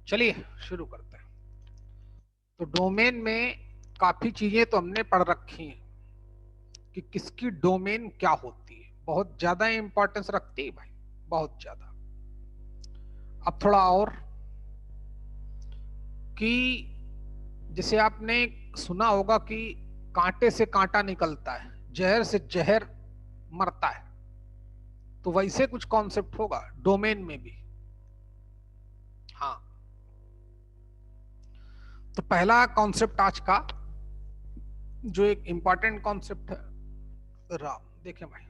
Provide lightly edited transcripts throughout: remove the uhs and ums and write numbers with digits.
चलिए शुरू करते हैं। तो डोमेन में काफी चीजें तो हमने पढ़ रखी हैं कि किसकी डोमेन क्या होती है, बहुत ज्यादा इंपॉर्टेंस रखती है भाई, बहुत ज्यादा। अब थोड़ा और कि जैसे आपने सुना होगा कि कांटे से कांटा निकलता है, जहर से जहर मरता है, तो वैसे कुछ कॉन्सेप्ट होगा डोमेन में भी। हाँ, तो पहला कॉन्सेप्ट आज का जो एक इंपॉर्टेंट कॉन्सेप्ट है राम, देखें भाई,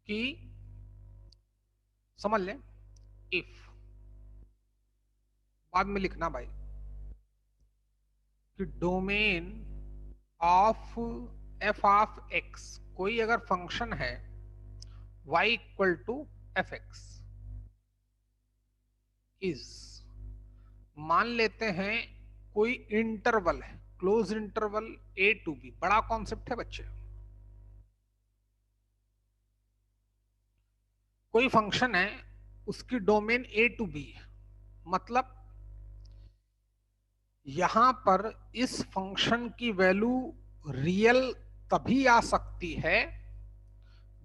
कि समझ लें इफ, बाद में लिखना भाई, कि domain of F of X, कोई अगर फंक्शन है y equal to F X is, मान लेते हैं कोई इंटरवल है, close interval a to B, बड़ा कॉन्सेप्ट है बच्चे। कोई फंक्शन है, उसकी डोमेन a टू बी है, मतलब यहां पर इस फंक्शन की वैल्यू रियल तभी आ सकती है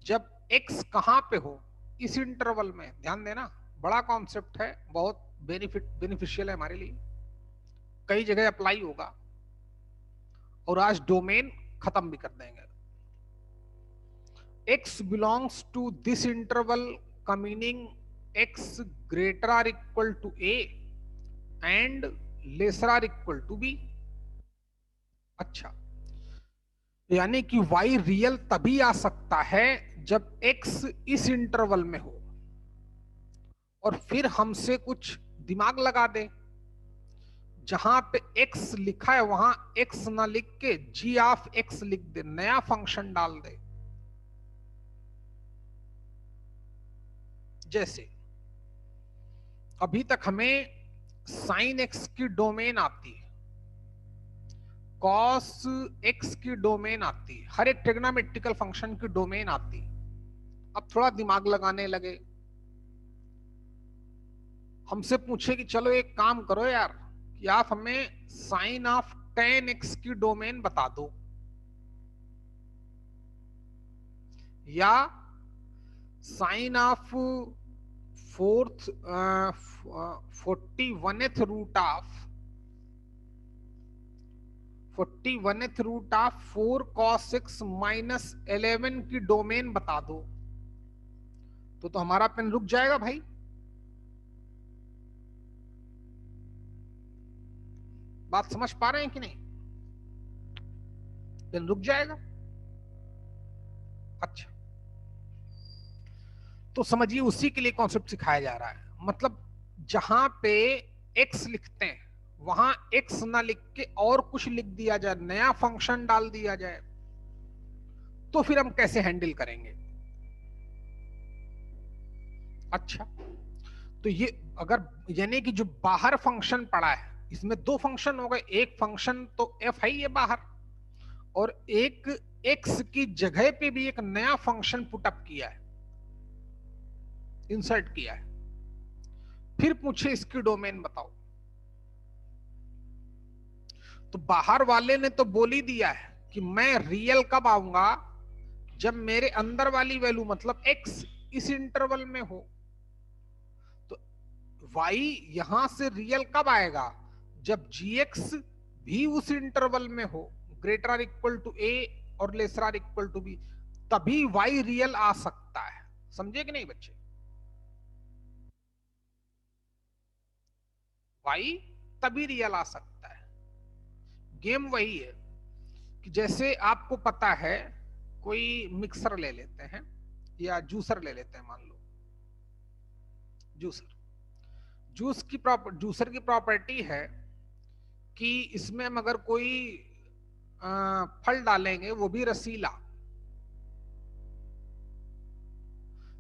जब x कहां पे हो, इस इंटरवल में। ध्यान देना, बड़ा कॉन्सेप्ट है, बहुत बेनिफिशियल है हमारे लिए, कई जगह अप्लाई होगा। और आज डोमेन खत्म भी कर देंगे। x belongs to this interval का meaning x greater or equal to a and lesser or equal to b। अच्छा, यानी कि y रियल तभी आ सकता है जब x इस इंटरवल में हो। और फिर हमसे कुछ दिमाग लगा दे, जहां पे x लिखा है वहां x ना लिख के g ऑफ x लिख दे, नया फंक्शन डाल दे। जैसे अभी तक हमें साइन x की डोमेन आती है, कॉस x की डोमेन आती है, हर एक ट्रिग्नोमेट्रिकल फंक्शन की डोमेन आती है। अब थोड़ा दिमाग लगाने लगे, हमसे पूछे कि चलो एक काम करो यार, कि आप हमें साइन ऑफ टेन एक्स की डोमेन बता दो, या sine of fourth 41th root of 4 cos 6 minus 11 की डोमेन बता दो। तो हमारा पेन रुक जाएगा भाई। बात समझ पा रहे हैं कि नहीं? पेन रुक जाएगा। अच्छा, तो समझिए उसी के लिए कॉन्सेप्ट सिखाया जा रहा है। मतलब जहां पे x लिखते हैं वहां x ना लिख के और कुछ लिख दिया जाए, नया फंक्शन डाल दिया जाए, तो फिर हम कैसे हैंडल करेंगे? अच्छा, तो ये अगर यानी कि जो बाहर फंक्शन पड़ा है, इसमें दो फंक्शन हो गए, एक फंक्शन तो f है ये बाहर, और एक x की जगह पे भी एक नया फंक्शन पुटअप किया है, इंसर्ट किया है। फिर पूछे इसकी डोमेन बताओ, तो बाहर वाले ने तो बोल ही दिया है कि मैं रियल कब आऊंगा, जब मेरे अंदर वाली वैल्यू मतलब x इस इंटरवल में हो। तो y यहां से रियल कब आएगा, जब gx भी उस इंटरवल में हो, greater or equal to a और lesser or equal to b, तभी y रियल आ सकता है। समझे कि नहीं बच्चे? y तभी रियल आ सकता है। गेम वही है कि जैसे आपको पता है, कोई मिक्सर ले लेते हैं या जूसर ले लेते हैं, मान लो जूसर, जूसर की प्रॉपर्टी है कि इसमें हम अगर कोई फल डालेंगे वो भी रसीला,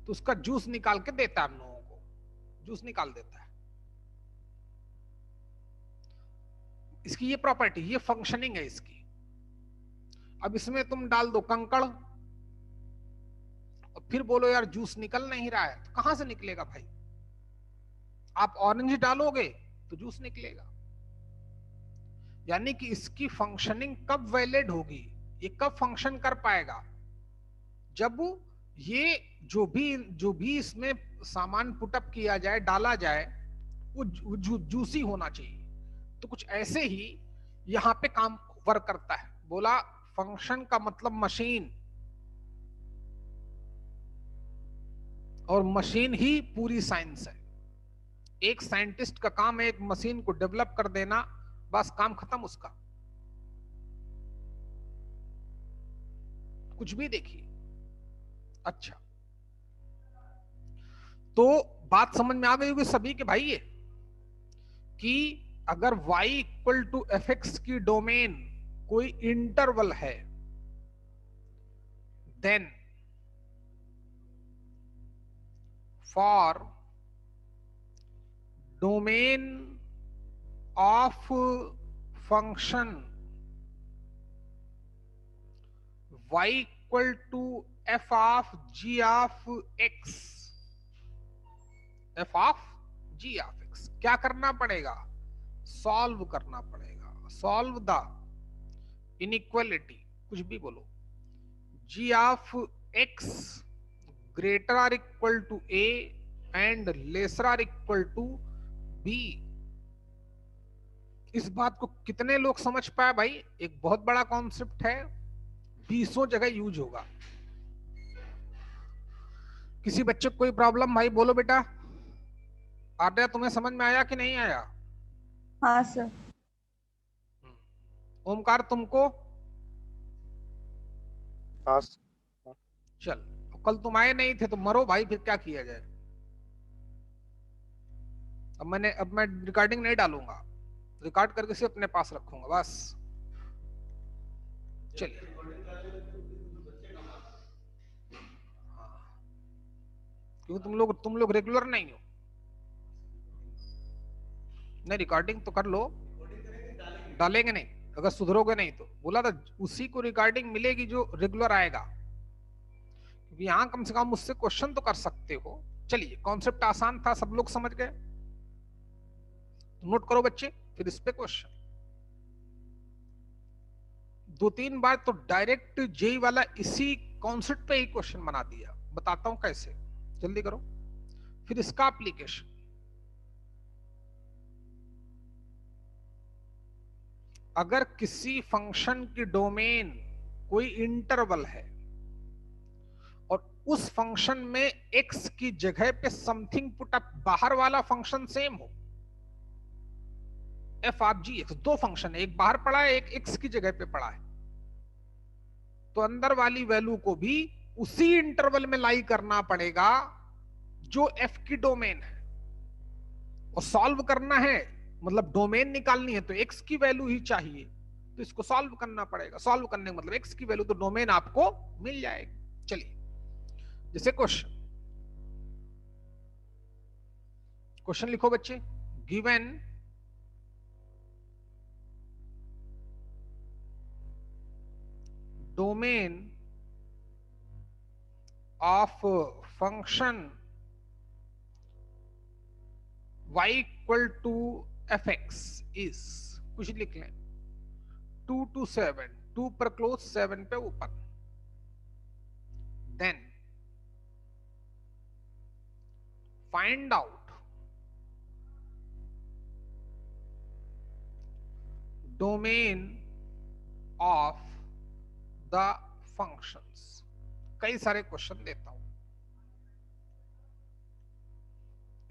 तो उसका जूस निकाल के देता है हम लोगों को, जूस निकाल देता है। इसकी ये प्रॉपर्टी, ये फंक्शनिंग है इसकी। अब इसमें तुम डाल दो कंकड़ और फिर बोलो यार जूस निकल नहीं रहा है, तो कहां से निकलेगा भाई? आप ऑरेंज डालोगे तो जूस निकलेगा। यानी कि इसकी फंक्शनिंग कब वैलिड होगी, ये कब फंक्शन कर पाएगा, जब ये जो भी इसमें सामान पुटअप किया जाए, डाला जाए, वो जूसी होना चाहिए। तो कुछ ऐसे ही यहां पे काम वर्क करता है। बोला फंक्शन का मतलब मशीन, और मशीन ही पूरी साइंस है। एक साइंटिस्ट का काम है एक मशीन को डेवलप कर देना, बस काम खत्म उसका। कुछ भी देखिए। अच्छा, तो बात समझ में आ गई होगी सभी के भाई ये, कि अगर y equal to F X की डोमेन कोई इंटरवल है, then for domain of function y equal to F of G of X, F of G of X, क्या करना पड़ेगा, सॉल्व करना पड़ेगा। सॉल्व द इनइक्वालिटी, कुछ भी बोलो, G of X greater or equal to A and lesser or equal to B. इस बात को कितने लोग समझ पाए भाई? एक बहुत बड़ा कॉन्सेप्ट है, 20 जगह यूज होगा। किसी बच्चे को कोई प्रॉब्लम भाई बोलो बेटा। आर्या तुम्हें समझ में आया कि नहीं आया? हाँ सर। ओमकार तुमको? हाँ। चल, कल तुम आए नहीं थे तो मरो भाई, फिर क्या किया जाए। अब मैं रिकॉर्डिंग नहीं डालूंगा, रिकॉर्ड करके सिर्फ अपने पास रखूंगा बस। चलिए, क्योंकि तुम लोग रेगुलर नहीं हो। नहीं, रिकॉर्डिंग तो कर लो, डालेंगे नहीं अगर सुधरोगे नहीं तो। बोला था उसी को रिकॉर्डिंग मिलेगी जो रेगुलर आएगा, क्योंकि यहां कम से कम मुझसे क्वेश्चन तो कर सकते हो। चलिए, कॉन्सेप्ट आसान था, सब लोग समझ गए। नोट करो बच्चे, फिर इस पे क्वेश्चन। 2-3 बार तो डायरेक्ट जेई वाला इसी कॉन्सेप्ट पे ही क्वेश्चन बना दिया। बताता हूं कैसे, जल्दी करो। फिर इसका एप्लीकेशन, अगर किसी फंक्शन की डोमेन कोई इंटरवल है और उस फंक्शन में x की जगह पे समथिंग पुट अप, बाहर वाला फंक्शन सेम हो, एफ ऑफ जी एक्स, दो फंक्शन है, एक बाहर पड़ा है एक x की जगह पे पड़ा है, तो अंदर वाली वैल्यू को भी उसी इंटरवल में लाई करना पड़ेगा जो f की डोमेन है। और सॉल्व करना है मतलब डोमेन निकालनी है, तो x की वैल्यू ही चाहिए, तो इसको सॉल्व करना पड़ेगा। सॉल्व करने का मतलब x की वैल्यू, तो डोमेन आपको मिल जाएगी। चलिए, जैसे क्वेश्चन लिखो बच्चे। Given domain of function y equal to F X is, कुछ लिख लें, 2 to 7, 2 पर क्लोज 7 पे ऊपर, then find out domain of the functions. कई सारे क्वेश्चन देता हूं।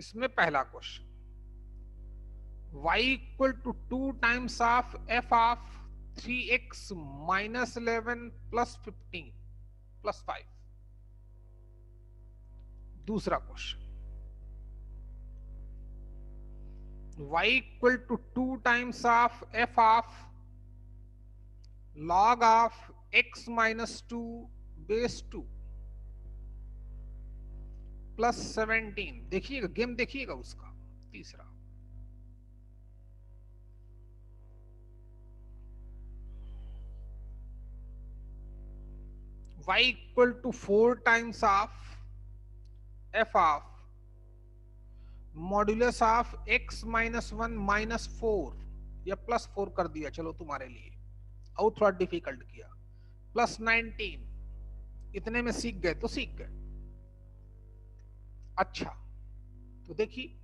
इसमें पहला question, y equal to 2 times of f of 3x minus 11 plus 15 plus 5। दूसरा question, y equal to 2 times of f of log of x minus 2 base 2 plus 17। देखिएगा, game देखिएगा उसका। तीसरा, y equal to 4 times of f of modulus of x minus 1 minus 4 या plus 4 कर दिया, चलो तुम्हारे लिए, और थोड़ा डिफिकल्ट किया, प्लस 19, इतने में सीख गए तो सीख गए। अच्छा, तो देखिए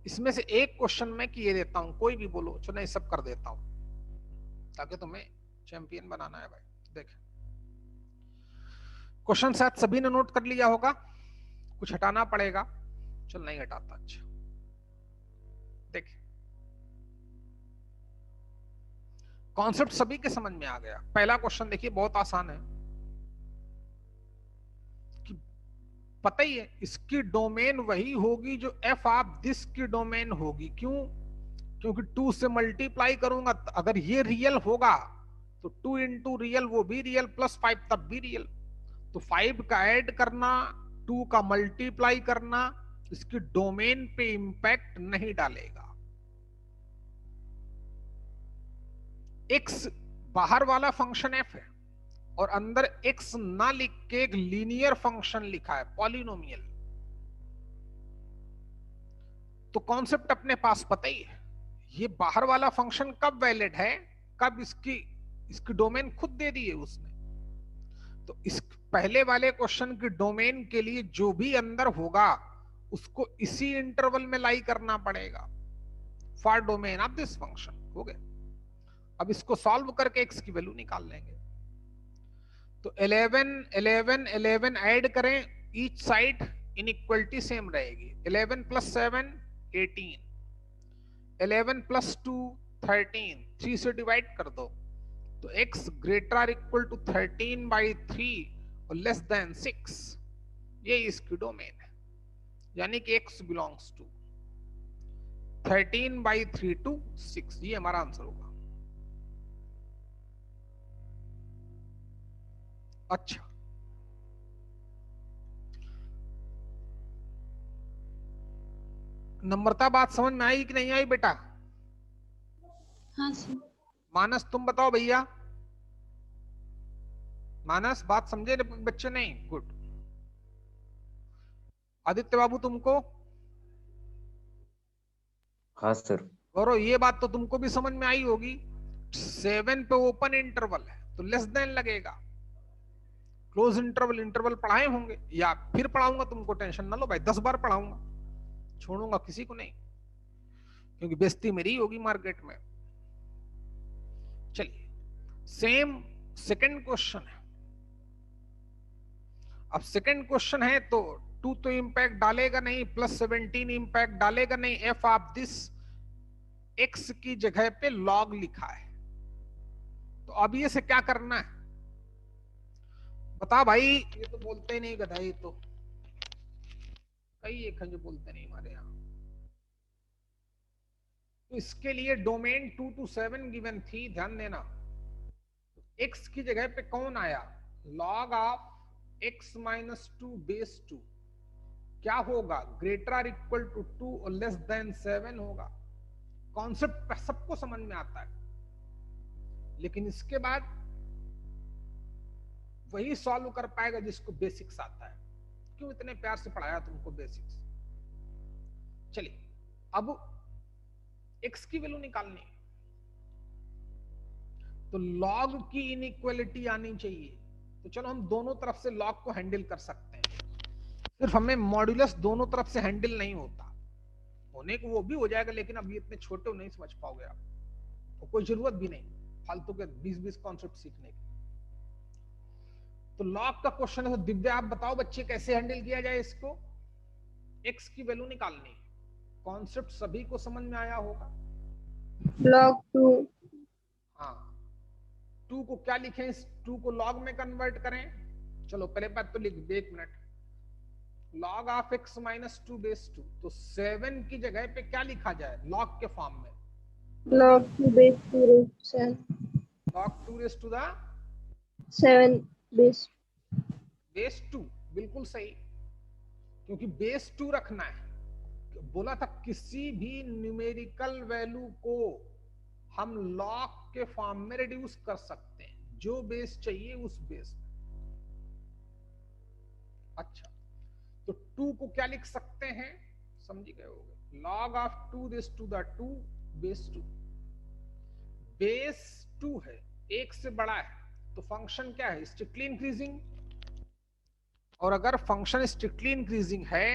इसमें से एक क्वेश्चन मैं किए देता हूं, कोई भी बोलो, चलो नहीं सब कर देता हूं ताकि तुम्हें चैंपियन बनाना है भाई। देख क्वेश्चन शायद सभी ने नोट कर लिया होगा, कुछ हटाना पड़ेगा, चल नहीं हटाता। अच्छा देख, कॉन्सेप्ट सभी के समझ में आ गया। पहला क्वेश्चन देखिए बहुत आसान है, कि पता ही है इसकी डोमेन वही होगी जो एफ ऑफ दिस की डोमेन होगी। क्यों? क्योंकि 2 से मल्टीप्लाई करूंगा, अगर ये रियल होगा तो 2 इंटू रियल वो भी रियल, प्लस 5 तब भी रियल। तो 5 का ऐड करना, 2 का मल्टीप्लाई करना, इसकी डोमेन पे इंपैक्ट नहीं डालेगा। x बाहर वाला फंक्शन f है और अंदर x ना लिख के एक लीनियर फंक्शन लिखा है, पॉलिनोमियल। तो कॉन्सेप्ट अपने पास पता ही है, ये बाहर वाला फंक्शन कब वैलिड है, कब इसकी इसकी डोमेन खुद दे दी है उसने। तो इस पहले वाले क्वेश्चन की डोमेन के लिए जो भी अंदर होगा उसको इसी इंटरवल में लाई करना पड़ेगा, for domain of this function. हो गया। अब इसको सॉल्व करके x की वैल्यू निकाल लेंगे। तो 11 11 11 ऐड करें, ईच साइड इनइक्वलिटी सेम रहेगी। 11 प्लस 7 18, 11 प्लस 2 13, 3 से डिवाइड कर दो तो x greater or equal to 13/3 और लेस देन 6, ये इसकी डोमेन है। यानी कि x बिलोंग्स टू 13/3 to 6, ये हमारा आंसर होगा। अच्छा, नम्रता बात समझ में आई कि नहीं आई बेटा? हाँ सर। मानस तुम बताओ भैया, मानस बात समझे बच्चे? नहीं, गुड। आदित्य बाबू तुमको? हाँ सर। गौरव ये बात तो तुमको भी समझ में आई होगी, 7 पे ओपन इंटरवल है तो लेस देन लगेगा। क्लोज इंटरवल इंटरवल पढ़ाए होंगे या फिर पढ़ाऊंगा, तुमको टेंशन ना लो भाई, 10 बार पढ़ाऊंगा, छोड़ूंगा किसी को नहीं, क्योंकि बेइज्जती मेरी होगी मार्केट में। चलिए सेम सेकंड क्वेश्चन है। अब सेकंड क्वेश्चन है तो 2 तो इंपैक्ट डालेगा नहीं, प्लस 17 इंपैक्ट डालेगा नहीं। एफ ऑफ दिस x की जगह पे log लिखा है, तो अब ये से क्या करना है बता भाई? ये तो बोलते ही नहीं गधाई, तो कई एक है जो बोलते नहीं हमारे यहाँ। तो इसके लिए डोमेन 2 to 7 गिवन थी, ध्यान देना। x की जगह पे कौन आया? log of x minus 2 base 2, क्या होगा? ग्रेटर आर इक्वल टू 2 और लेस देन 7 होगा। कॉन्सेप्ट सबको समझ में आता है, लेकिन इसके बाद वही सॉल्व कर पाएगा जिसको बेसिक्स आता है। क्यों इतने प्यार से पढ़ाया तुमको बेसिक्स। चलिए अब x की वैल्यू निकालनी है, तो log की इनइक्वालिटी आनी चाहिए। तो चलो हम दोनों तरफ से log को हैंडल कर सकते हैं, सिर्फ हमें मॉड्यूलस दोनों तरफ से हैंडल नहीं होता, होने को वो भी हो जाएगा, लेकिन अभी इतने छोटे हो नहीं समझ पाओगे आप, तो कोई जरूरत भी नहीं फालतू के 20-20 कॉन्सेप्ट सीखने की। तो लॉग का क्वेश्चन है, तो दिव्या आप बताओ बच्चे कैसे हैंडल किया जाए इसको। x की वैल्यू निकालनी, कॉन्सेप्ट सभी को समझ में आया होगा। log 2। हाँ, 2 को क्या लिखें? इस 2 को log में कन्वर्ट करें। चलो पहले बात तो लिख दे, 1 minute. log of x minus 2 base 2, तो 7 की जगह पे क्या लिखा जाए log के फॉर्म में? log 2 base 2 raised to 7। log 2 raise to the 7 base base 2, बिल्कुल सही, क्योंकि बेस 2 रखना है। बोला था किसी भी न्यूमेरिकल वैल्यू को हम लॉग के फॉर्म में रिड्यूस कर सकते हैं, जो बेस चाहिए उस बेस में। अच्छा, तो 2 को क्या लिख सकते हैं? समझ गए होगे। log of 2 raised to the 2 base 2, base 2 है, एक से बड़ा है, तो फंक्शन क्या है, स्ट्रिक्टली इंक्रीजिंग। और अगर फंक्शन स्ट्रिक्टली इंक्रीजिंग है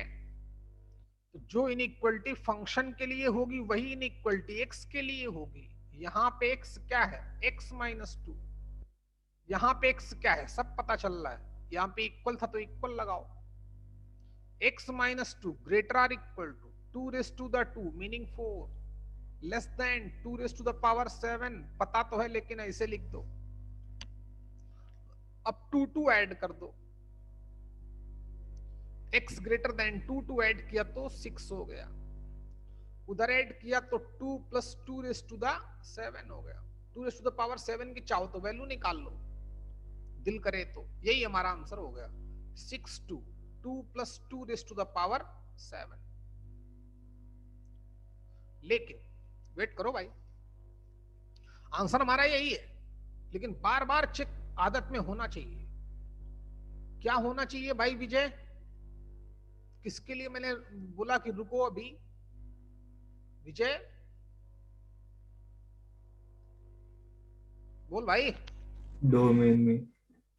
तो जो इनइक्वलिटी फंक्शन के लिए होगी वही इनइक्वलिटी एक्स के लिए होगी। यहाँ पे एक्स क्या है, एक्स माइनस 2, यहाँ पे एक्स क्या है सब पता चल रहा है, यहाँ पे इक्वल था तो इक्वल लगाओ। x minus 2 greater or equal to 2 raise to the 2 meaning 4 less than 2 raise to the power 7, पता तो है लेकिन ऐसे लिख दो। अब 2 ऐड कर दो, x ग्रेटर देन 2 ऐड किया तो 6 हो गया, उधर ऐड किया तो 2 प्लस 2 रेस टू द 7 हो गया। 2 रेस टू द पावर 7 की चाहो तो वैल्यू निकाल लो, दिल करे तो, यही हमारा आंसर हो गया 6 2 plus 2 raise to the power 7। लेकिन वेट करो भाई, आंसर हमारा यही है, लेकिन बार बार चेक आदत में होना चाहिए। क्या होना चाहिए भाई विजय, किसके लिए मैंने बोला कि रुको अभी, विजय बोल भाई। डोमेन में,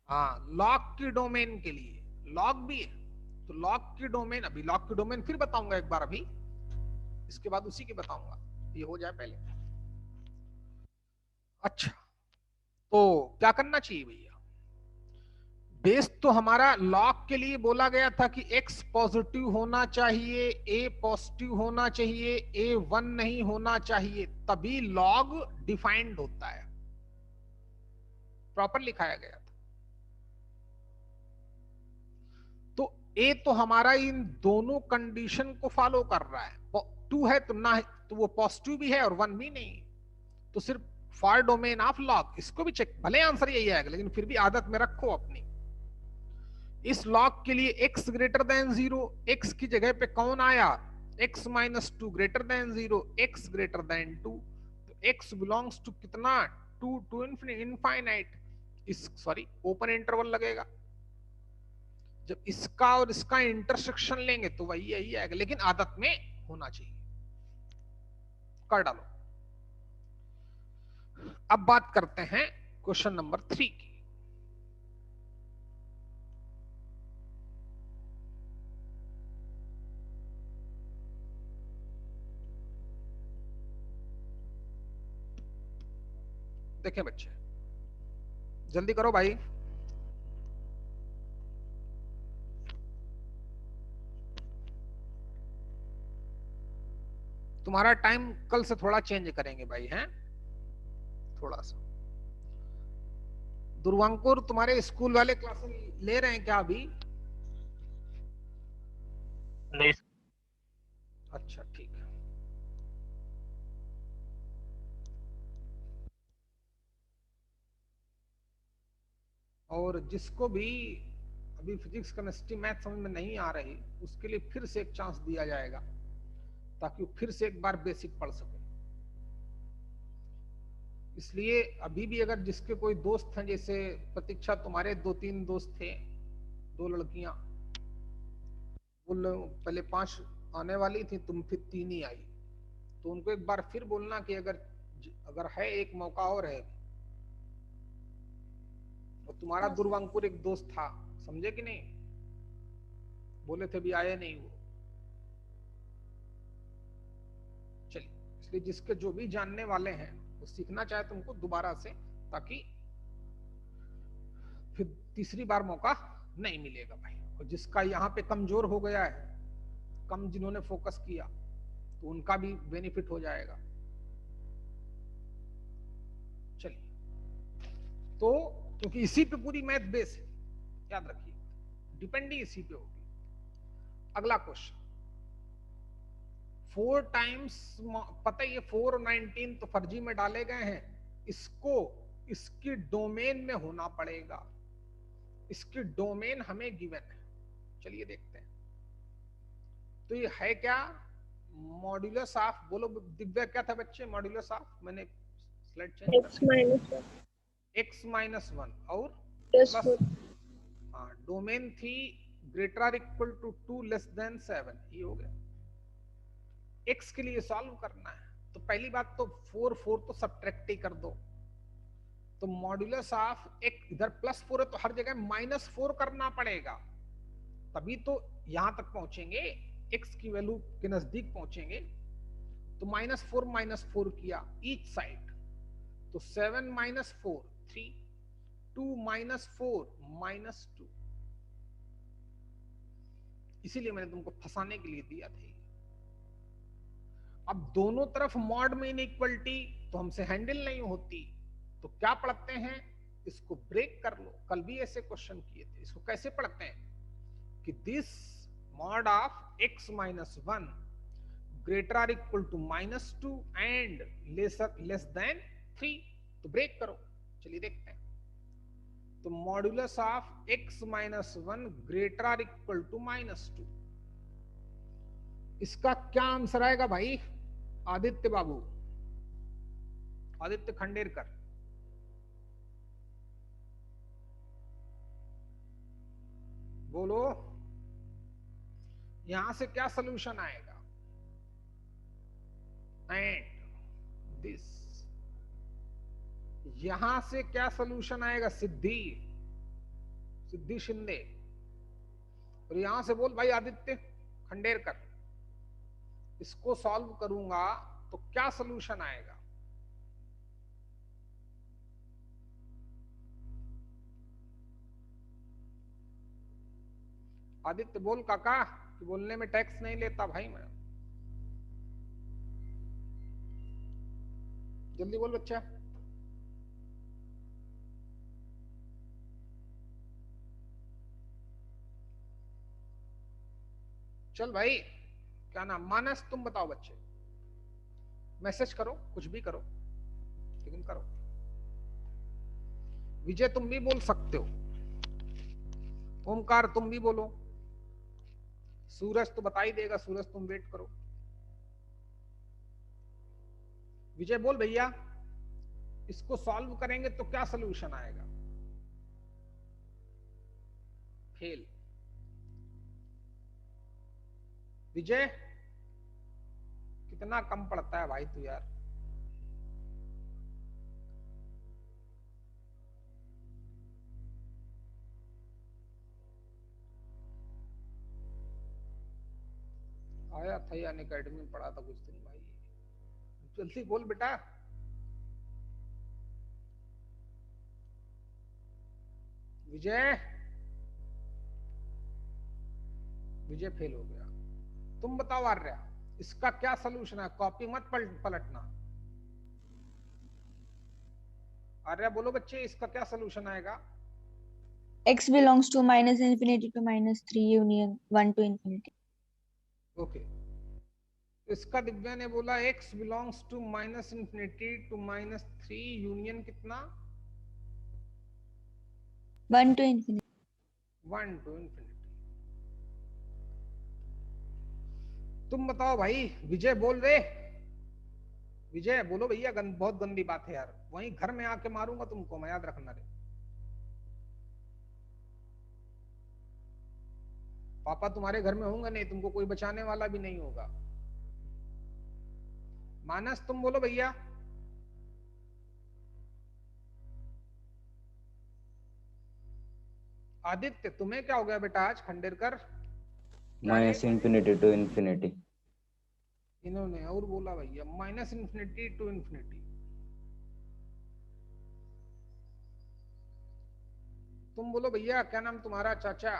हाँ लॉग की डोमेन के लिए, लॉग भी है तो लॉग की डोमेन, अभी लॉग की डोमेन फिर बताऊंगा एक बार, अभी इसके बाद उसी की बताऊंगा, ये हो जाए पहले। अच्छा तो क्या करना चाहिए भैया, बेस तो हमारा लॉग के लिए बोला गया था कि x पॉजिटिव होना चाहिए, a पॉजिटिव होना चाहिए, a 1 नहीं होना चाहिए, तभी लॉग डिफाइंड होता है, प्रॉपर लिखाया गया था। तो a तो हमारा इन दोनों कंडीशन को फॉलो कर रहा है, 2 है तो ना, तो वो पॉजिटिव भी है और 1 भी नहीं, तो सिर्फ फॉर डोमेन ऑफ लॉग, इसको भी चेक, भले आंसर यही आएगा लेकिन फिर भी आदत में रखो अपनी। इस लॉग के लिए x ग्रेटर देन 0, x की जगह पे कौन आया, x minus 2 greater than 0, x greater than 2, तो x बिलोंग्स टू कितना, 2 टू इनफाइनाइट, इस सॉरी ओपन इंटरवल लगेगा। जब इसका और इसका इंटरसेक्शन लेंगे तो वही यही आएगा, लेकिन आदत में होना चाहिए, कर डालो। अब बात करते हैं क्वेश्चन नंबर 3 की। देखें बच्चे, जल्दी करो भाई, तुम्हारा टाइम कल से थोड़ा चेंज करेंगे भाई, हैं थोड़ा सा। दुर्वांकुर तुम्हारे स्कूल वाले क्लासेस ले रहे हैं क्या अभी? नहीं। अच्छा ठीक है। और जिसको भी अभी फिजिक्स केमिस्ट्री मैथ समझ में नहीं आ रही, उसके लिए फिर से एक चांस दिया जाएगा ताकि वो फिर से एक बार बेसिक पढ़ सके। इसलिए अभी भी अगर जिसके कोई दोस्त हैं, जैसे प्रतीक्षा तुम्हारे 2-3 दोस्त थे, 2 लड़कियां, वो पहले 5 आने वाली थी, तुम फिर 3 ही आई, तो उनको एक बार फिर बोलना कि अगर है एक मौका और है। और तुम्हारा दुर्वांकुर एक दोस्त था, समझे कि नहीं, बोले थे भी आए नहीं वो। चलिए, इसलिए जिसके जो भी जानने वाले हैं वो सीखना चाहे तुमको दोबारा से, ताकि फिर तीसरी बार मौका नहीं मिलेगा भाई। और जिसका यहाँ पे कमजोर हो गया है, कम जिन्होंने फोकस किया, तो उनका भी बेनिफिट हो जाएगा। चलिए, तो क्योंकि इसी पे पूरी मैथ बेस है, याद रखिए, डिपेंड ही इसी पे होगी। अगला क्वेश्चन, 4 टाइम्स, पता ही है 4 और 19 तो फर्जी में डाले गए हैं, इसको इसकी डोमेन में होना पड़ेगा, इसकी डोमेन हमें गिवन है। चलिए देखते हैं, तो ये है क्या, मॉड्यूलस ऑफ, बोलो दिव्या क्या था बच्चे, मॉड्यूलस ऑफ, मैंने स्लाइड चेंज कर, x माइनस 1 और प्लस, हाँ डोमेन थी greater or equal to 2 less than 7, ये हो गया। x के लिए सॉल्व करना है, तो पहली बात तो 4 4 तो सब्ट्रैक्ट ही कर दो, तो मॉड्यूलस ऑफ एक इधर +4 है तो हर जगह -4 करना पड़ेगा, तभी तो यहां तक पहुंचेंगे, x की वैल्यू के नजदीक पहुंचेंगे। तो -4 किया ईच साइड, तो 7 - 4 3, 2 - 4 -2। इसीलिए मैंने तुमको फंसाने के लिए दिया था। अब दोनों तरफ मॉड में इनइक्वलिटी तो हमसे हैंडल नहीं होती, तो क्या पढ़ते हैं, इसको ब्रेक कर लो। कल भी ऐसे क्वेश्चन किए थे। इसको कैसे पढ़ते हैं कि this mod of x - 1 greater or equal to -2 and less than 3, तो ब्रेक करो। चलिए देखते हैं। तो modulus of x - 1 greater or equal to -2, इसका क्या आंसर आएगा भाई? आदित्य बाबू, आदित्य खंडेरकर, बोलो यहां से क्या सॉल्यूशन आएगा? एंड दिस, यहां से क्या सॉल्यूशन आएगा? सिद्धि, सिद्धि शिंदे। और यहां से बोल भाई आदित्य खंडेरकर, इसको सॉल्व करूंगा तो क्या सॉल्यूशन आएगा? आदित्य बोल काका, कि बोलने में टैक्स नहीं लेता भाई मैं। जल्दी बोल बच्चा। चल भाई, क्या नाम? मानस, तुम बताओ बच्चे, मैसेज करो, कुछ भी करो, लेकिन करो। विजय तुम भी बोल सकते हो, ओमकार तुम भी बोलो, सूरज तो बता ही देगा, सूरज तुम वेट करो। विजय बोल भैया, इसको सॉल्व करेंगे तो क्या सॉल्यूशन आएगा? फेल। विजय कितना कम पड़ता है भाई तू यार। आया था यानी अकेडमी में पढ़ा था कुछ दिन भाई। जल्दी बोल बेटा। विजय, विजय फेल हो गया। तुम बताओ आर्या, इसका क्या सलूशन है? कॉपी मत पलटना। आर्या बोलो बच्चे, इसका क्या सलूशन आएगा? x belongs to -infinity to -3 union 1 to infinity. Okay, इसका दिव्या ने बोला x belongs to -infinity to -3 union कितना? 1 to infinity. 1 to infinity। तुम बताओ भाई। विजय बोल रे, विजय बोलो भैया। बहुत गंदी बात है यार, वहीं घर में आके मारूंगा तुमको मैं, याद रखना रे। पापा तुम्हारे घर में होंगे नहीं, तुमको कोई बचाने वाला भी नहीं होगा। मानस तुम बोलो भैया। आदित्य तुम्हें क्या हो गया बेटा आज? खंडेरकर -infinity to infinity। इन्होंने और बोला भैया -infinity to infinity। तुम बोलो भैया, क्या नाम तुम्हारा चाचा?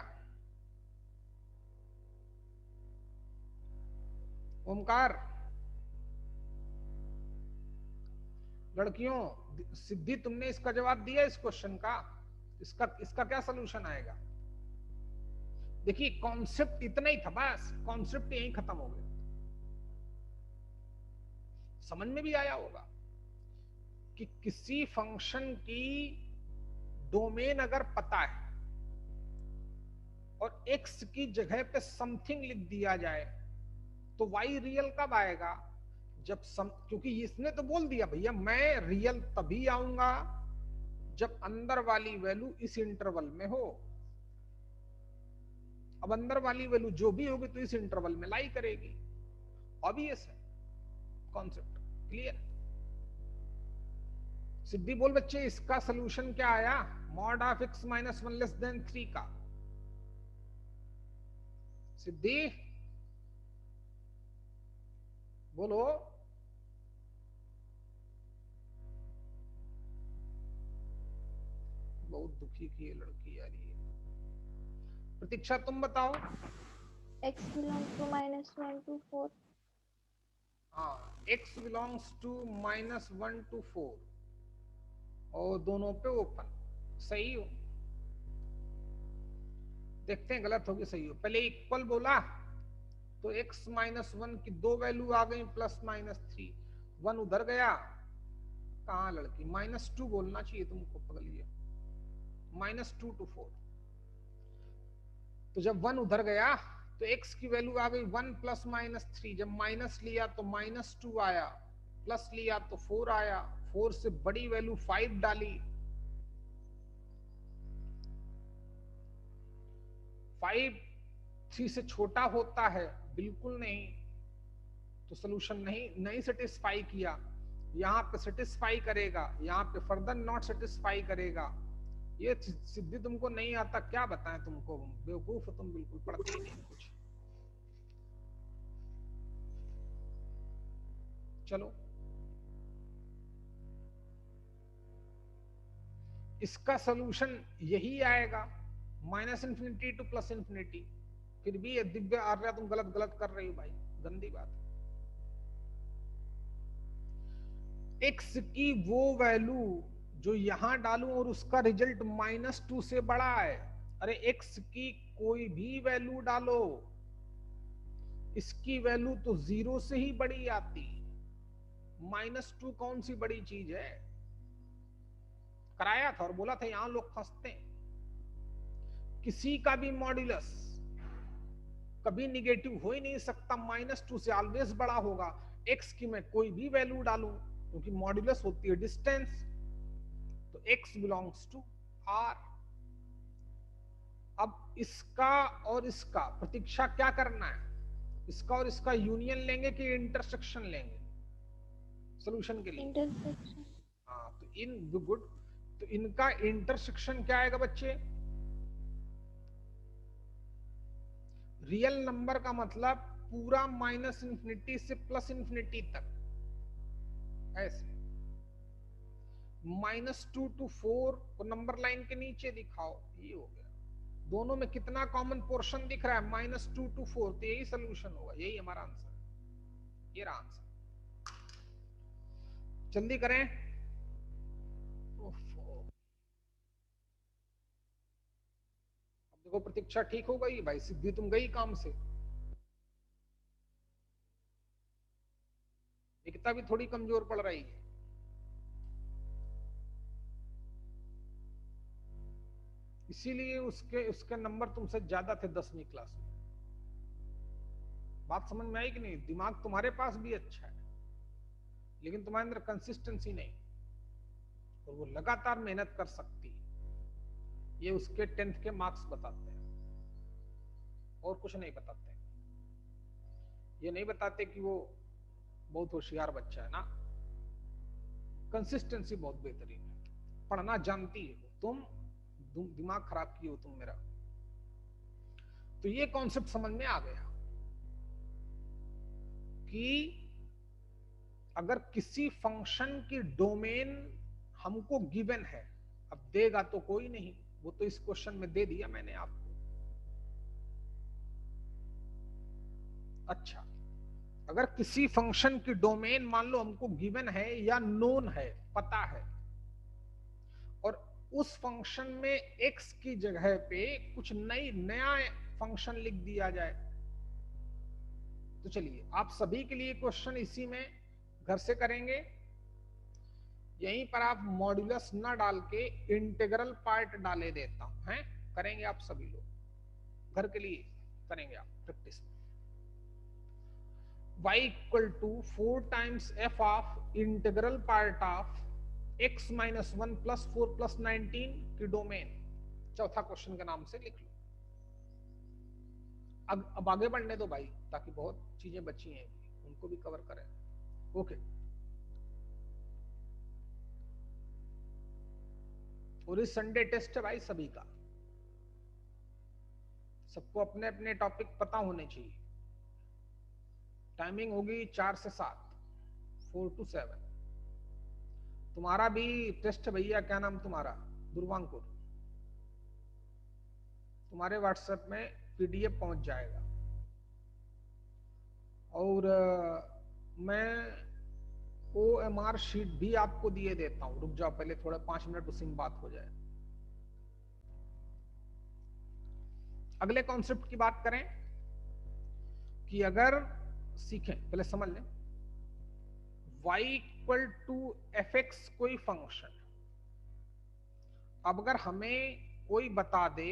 ओमकार। लड़कियों, सिद्धि तुमने इसका जवाब दिया इस क्वेश्चन का? इसका क्या सलूशन आएगा? देखिए कॉन्सेप्ट इतना ही था, बस कॉन्सेप्ट यहीं खत्म हो गया। समझ में भी आया होगा कि किसी फंक्शन की डोमेन अगर पता है और x की जगह पे समथिंग लिख दिया जाए तो y रियल कब आएगा? जब क्योंकि इसने तो बोल दिया भैया मैं रियल तभी आऊंगा जब अंदर वाली वैल्यू इस इंटरवल में हो। अब अंदर वाली वैल्यू जो भी होगी तो इस इंटरवल में लाई करेगी, ऑब्वियस है। Concept clear? सिद्धि बोल बच्चे, इसका सोल्यूशन क्या आया mod of x minus 1 less than 3 का? सिद्धि बोलो। बहुत दुखी की ये लड़की यार ये। प्रतीक्षा तुम बताओ। x belongs to -1 to 4. हाँ, x बिलोंग्स टू -1 to 4 और दोनों पे ओपन। सही हो? देखते हैं गलत होगी सही हो। पहले इक्वल बोला तो x -1 की दो वैल्यू आ गई +-3, 1 उधर गया। कहाँ लड़की? -2 बोलना चाहिए तुमको पगलिए। -2 to 4। तो जब 1 उधर गया तो x की वैल्यू आ गई 1 +-3। जब माइनस लिया तो -2 आया, प्लस लिया तो 4 आया। 4 से बड़ी वैल्यू 5 डाली, 5 3 से छोटा होता है? बिल्कुल नहीं। तो सोल्यूशन नहीं सेटिस्फाई किया। यहाँ पे सेटिस्फाई करेगा, यहाँ पे फर्दर नॉट सेटिस्फाई करेगा। ये सिद्धि तुमको नहीं आता, क्या बताएं तुमको? बेवकूफ हो तुम, बिल्कुल पढ़ते ही नहीं कुछ। चलो इसका सोल्यूशन यही आएगा, -∞ टू +∞। फिर भी ये दिव्य आर्या तुम गलत कर रही हो भाई, गंदी बात। x की वो वैल्यू जो यहां डालूं और उसका रिजल्ट -2 से बड़ा है। अरे x की कोई भी वैल्यू डालो, इसकी वैल्यू तो 0 से ही बड़ी आती। -2 कौन सी बड़ी चीज है? कराया था और बोला था यहां लोग फंसते हैं। किसी का भी मॉड्यूलस कभी निगेटिव हो ही नहीं सकता, -2 से ऑलवेज बड़ा होगा। x की मैं कोई भी वैल्यू डालूं, क्योंकि मॉड्यूलस होती है डिस्टेंस, तो x बिलोंग्स टू r। अब इसका और इसका प्रतीक्षा क्या करना है? इसका और इसका यूनियन लेंगे कि इंटरसेक्शन लेंगे सॉल्यूशन के लिए? Intersection. हाँ, तो इन गुड, तो इनका इंटरसेक्शन क्या आएगा बच्चे? रियल नंबर का मतलब पूरा -∞ से +∞ तक, ऐसे। -2 to 4 को नंबर लाइन के नीचे दिखाओ, ये हो गया। दोनों में कितना कॉमन पोर्शन दिख रहा है? -2 to 4। तो यही सोल्यूशन होगा, यही हमारा आंसर। ये रहा आंसर। जल्दी करें। अब देखो प्रतीक्षा ठीक हो गई भाई, सिद्धि तुम गई काम से। एकता भी थोड़ी कमजोर पड़ रही है। इसीलिए उसके उसके नंबर तुमसे ज्यादा थे 10वीं क्लास में। बात समझ में आई कि नहीं? दिमाग तुम्हारे पास भी अच्छा है, लेकिन तुम्हारे अंदर कंसिस्टेंसी नहीं, और वो लगातार मेहनत कर सकती है। ये उसके 10th के मार्क्स बताते हैं, और कुछ नहीं बताते। ये नहीं बताते कि वो बहुत होशियार बच्चा है ना। कंसिस्टेंसी बहुत बेहतरीन है, पढ़ना जानती है तुम दिमाग खराब किए हो तुम मेरा। तो ये कॉन्सेप्ट समझ में आ गया कि अगर किसी फंक्शन की डोमेन हमको गिवन है, अब देगा तो कोई नहीं, वो तो इस क्वेश्चन में दे दिया मैंने आपको। अच्छा, अगर किसी फंक्शन की डोमेन मान लो हमको गिवन है या नोन है, पता है, और उस फंक्शन में x की जगह पे कुछ नया फंक्शन लिख दिया जाए, तो चलिए आप सभी के लिए क्वेश्चन इसी में घर से करेंगे। यहीं पर आप मॉड्यूलस ना डाल के इंटीग्रल पार्ट डाले देता हूं, हैं? करेंगे आप सभी लोग, घर के लिए करेंगे आप प्रैक्टिस में। y equal to 4 times f of integral part of x minus 1 plus 4 plus 19 की डोमेन। चौथा क्वेश्चन के नाम से लिख लो। अब आगे बढ़ने दो भाई, ताकि बहुत चीजें बची हैं उनको भी कवर करें। ओके, और इस संडे टेस्ट है भाई सभी का, सबको अपने अपने टॉपिक पता होने चाहिए। टाइमिंग होगी 4 से 7, 4 to 7। तुम्हारा भी टेस्ट है भैया, क्या नाम तुम्हारा? दुर्वांकुर। तुम्हारे व्हाट्सएप में पीडीएफ पहुंच जाएगा। और मैं OMR शीट भी आपको दिए देता हूं। रुक जाओ पहले थोड़ा 5 मिनट उसी में बात हो जाए। अगले कॉन्सेप्ट की बात करें कि अगर सीखें, पहले समझ लें, y इक्वल टू fx कोई फंक्शन, अब अगर हमें कोई बता दे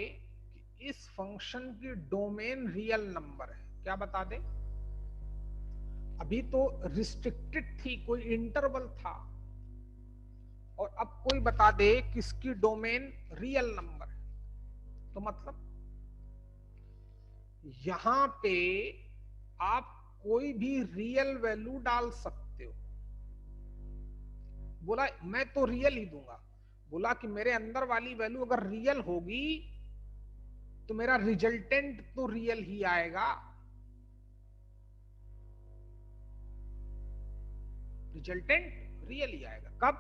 कि इस फंक्शन की डोमेन रियल नंबर है, क्या बता दे? अभी तो रिस्ट्रिक्टेड थी, कोई इंटरवल था, और अब कोई बता दे कि इसकी डोमेन रियल नंबर है, तो मतलब यहां पे आप कोई भी रियल वैल्यू डाल सकते हो। बोला मैं तो रियल ही दूंगा, बोला कि मेरे अंदर वाली वैल्यू अगर रियल होगी तो मेरा रिजल्टेंट तो रियल ही आएगा। रिजल्टेंट रियल ही आएगा। कब?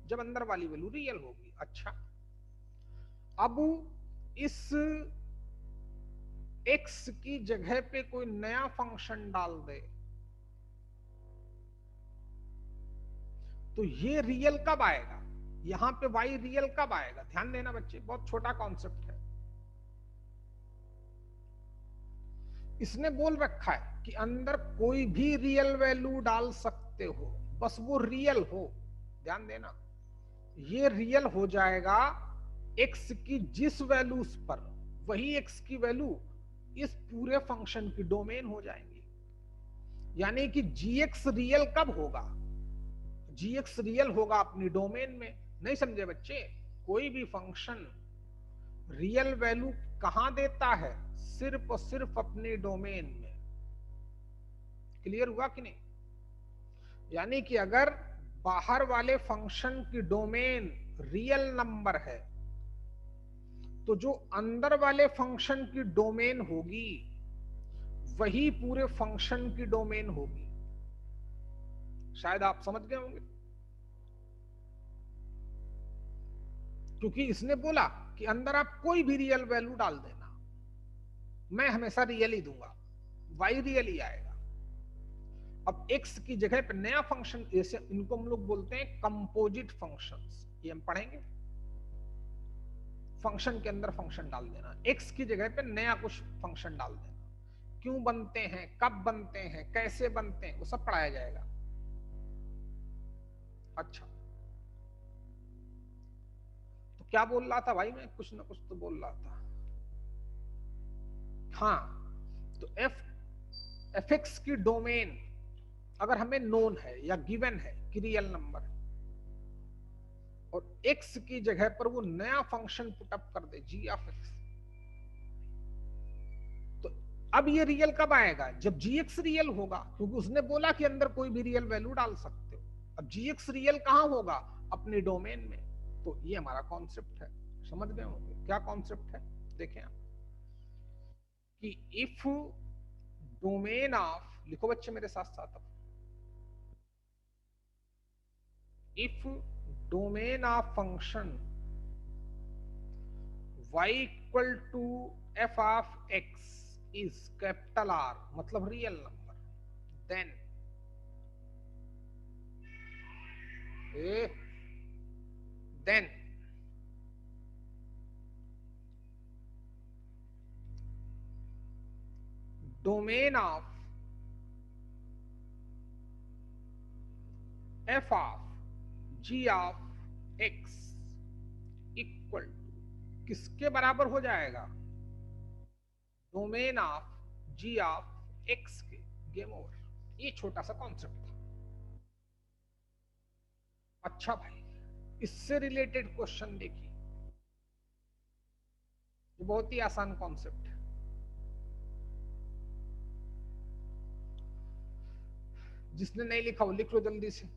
जब अंदर वाली वैल्यू रियल होगी। अच्छा, अब इस x की जगह पे कोई नया फंक्शन डाल दे तो ये रियल कब आएगा? यहां पे y रियल कब आएगा? ध्यान देना बच्चे, बहुत छोटा कॉन्सेप्ट है। इसने बोल रखा है कि अंदर कोई भी रियल वैल्यू डाल सकते हो, बस वो रियल हो। ध्यान देना, ये रियल हो जाएगा x की जिस वैल्यू पर, वही x की वैल्यू इस पूरे फंक्शन की डोमेन हो जाएंगी। यानी कि gx रियल कब होगा? gx रियल होगा अपनी डोमेन में। नहीं समझे बच्चे? कोई भी फंक्शन रियल वैल्यू कहां देता है? सिर्फ और सिर्फ अपनी डोमेन में। क्लियर हुआ कि नहीं? यानी कि अगर बाहर वाले फंक्शन की डोमेन रियल नंबर है तो जो अंदर वाले फंक्शन की डोमेन होगी वही पूरे फंक्शन की डोमेन होगी। शायद आप समझ गए होंगे, क्योंकि इसने बोला कि अंदर आप कोई भी रियल वैल्यू डाल देना, मैं हमेशा रियल ही दूंगा, y रियल ही आएगा। अब x की जगह पे नया फंक्शन, जैसे इनको हम लोग बोलते हैं कंपोजिट फंक्शंस, ये हम पढ़ेंगे। फंक्शन के अंदर फंक्शन डाल देना, x की जगह पे नया कुछ फंक्शन डाल देना। क्यों बनते हैं, कब बनते हैं, कैसे बनते हैं, वो सब पढ़ाया जाएगा। अच्छा, तो क्या बोल रहा था भाई? मैं कुछ ना कुछ तो बोल रहा था। हाँ, तो fx की डोमेन अगर हमें नोन है या गिवन है कि रियल नंबर है, और x की जगह पर वो नया फंक्शन पुटअप कर दे g ऑफ x, तो अब ये रियल कब आएगा? जब gx रियल होगा, क्योंकि उसने बोला कि अंदर कोई भी रियल वैल्यू डाल सकते हो। अब gx रियल कहां होगा? अपनी डोमेन में। तो ये हमारा कॉन्सेप्ट है। समझ गए होंगे क्या कॉन्सेप्ट है? देखें आप कि इफ डोमेन ऑफ, लिखो बच्चे मेरे साथ साथ, अब if domain of function y equal to f of x is capital R, मतलब रियल नंबर, then then domain of f of g of x equal to किसके बराबर हो जाएगा? Domain of g of x के। Game over. ये छोटा सा कॉन्सेप्ट था। अच्छा भाई, इससे रिलेटेड क्वेश्चन देखिए, ये बहुत ही आसान कॉन्सेप्ट है। जिसने नहीं लिखा वो लिख लो जल्दी से।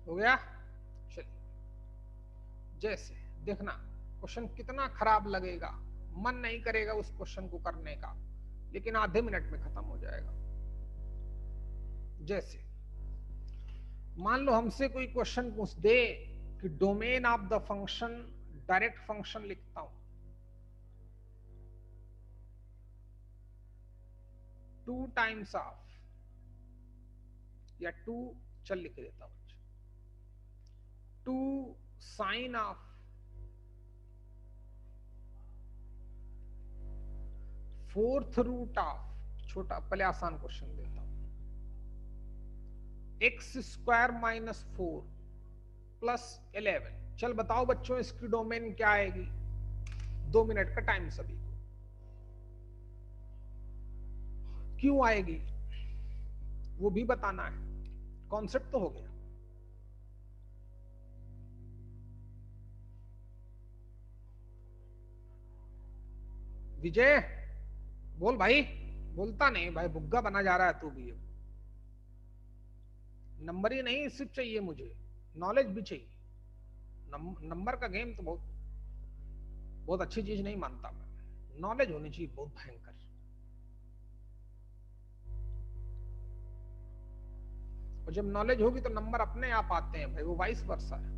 हो गया? चलिए, जैसे देखना क्वेश्चन कितना खराब लगेगा, मन नहीं करेगा उस क्वेश्चन को करने का, लेकिन आधे मिनट में खत्म हो जाएगा। जैसे मान लो हमसे कोई क्वेश्चन पूछ दे कि domain of the function, direct function लिखता हूं 2 टाइम्स ऑफ, या 2 चल लिख देता हूं 2 sign of 4th root of, छोटा पहले आसान क्वेश्चन देता हूं, x स्क्वायर माइनस 4 प्लस 11। चल बताओ बच्चों इसकी डोमेन क्या आएगी? 2 मिनट का टाइम सभी को। क्यों आएगी वो भी बताना है, कॉन्सेप्ट तो हो गया। विजय बोल भाई, बोलता नहीं भाई, बुग्गा बना जा रहा है तू भी। नंबर ही नहीं सिर्फ चाहिए मुझे, नॉलेज भी चाहिए। नंबर का गेम तो बहुत अच्छी चीज नहीं मानता मैं, नॉलेज होनी चाहिए बहुत भयंकर। और जब नॉलेज होगी तो नंबर अपने आप आते हैं भाई, वो वाइस वर्सा है,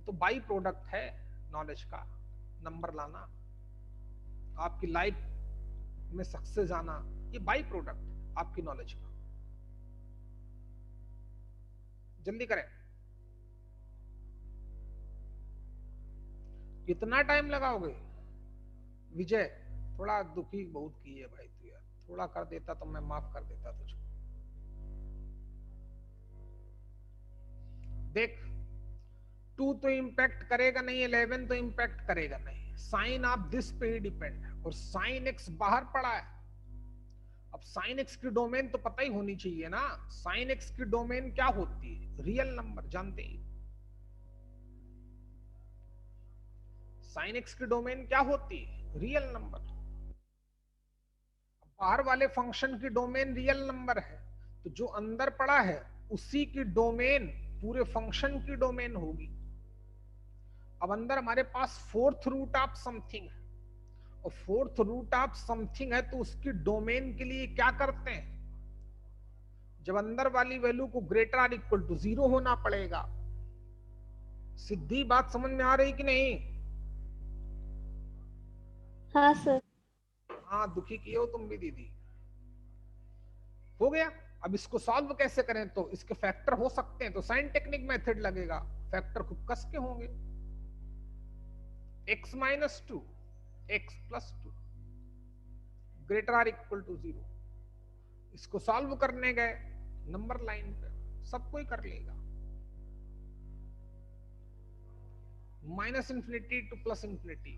तो बाई प्रोडक्ट है नॉलेज का नंबर लाना, आपकी लाइफ में सक्सेस आना, ये बाई प्रोडक्ट आपकी नॉलेज का। जल्दी करें, कितना टाइम लगाओगे? विजय थोड़ा दुखी बहुत की है भाई तू यार, थोड़ा कर देता तो मैं माफ कर देता तुझको। देख 2 तो इंपैक्ट करेगा नहीं, 11 तो इंपैक्ट करेगा नहीं, साइन ऑफ दिस पे ही डिपेंड है, और साइन एक्स बाहर पड़ा है। अब साइन एक्स की डोमेन तो पता ही होनी चाहिए ना, साइन एक्स की डोमेन क्या होती है? रियल नंबर, जानते ही साइन एक्स की डोमेन क्या होती है? Real number. बाहर वाले फंक्शन की डोमेन रियल नंबर है, तो जो अंदर पड़ा है उसी की डोमेन पूरे फंक्शन की डोमेन होगी। अब अंदर हमारे पास 4th रूट ऑफ समथिंग है, और 4th रूट ऑफ समथिंग है तो उसकी डोमेन के लिए क्या करते हैं? जब अंदर वाली वैल्यू को ग्रेटर आर इक्वल टू 0 होना पड़ेगा। सीधी बात समझ में आ रही कि नहीं? हाँ सर। हाँ, दुखी किए हो तुम भी दीदी। हो गया। अब इसको सॉल्व कैसे करें? तो इसके फैक्टर हो सकते हैं तो साइन टेक्निक मेथड लगेगा, फैक्टर खूब कस के होंगे। x minus 2 x plus 2 greater or equal to 0। इसको सॉल्व करने गए नंबर लाइन पे, सब कोई कर लेगा। Minus infinity to plus infinity,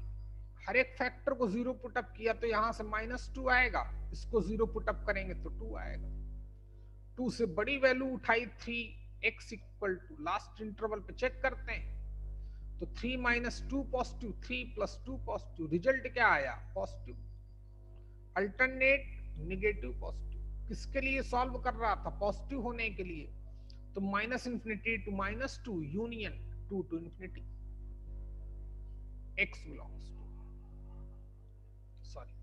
हर एक फैक्टर को 0 पुटअप किया तो यहां से -2 आएगा, इसको 0 पुटअप करेंगे तो 2 आएगा। 2 से बड़ी वैल्यू उठाई 3x equal to, last interval पे चेक करते हैं तो 3 minus 2 positive, 3 plus 2 positive, result क्या आया? पॉजिटिव। Alternate negative positive. किसके लिए सॉल्व कर रहा था? पॉजिटिव होने के लिए। तो minus infinity to -2 union 2 to infinity, x belongs to, sorry,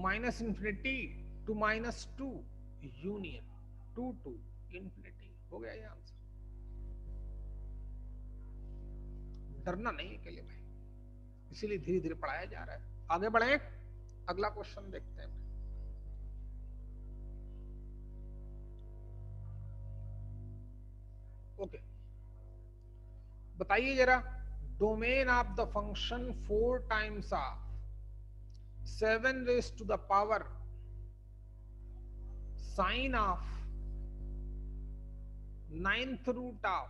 minus infinity to -2 union 2 to infinity. हो गया ये आंसर। डरना नहीं है के लिए भाई, इसीलिए धीरे धीरे पढ़ाया जा रहा है। आगे बढ़े, अगला क्वेश्चन देखते हैं। ओके, बताइए जरा, domain of the function 4 times of 7 raised to the power sine of 9th root of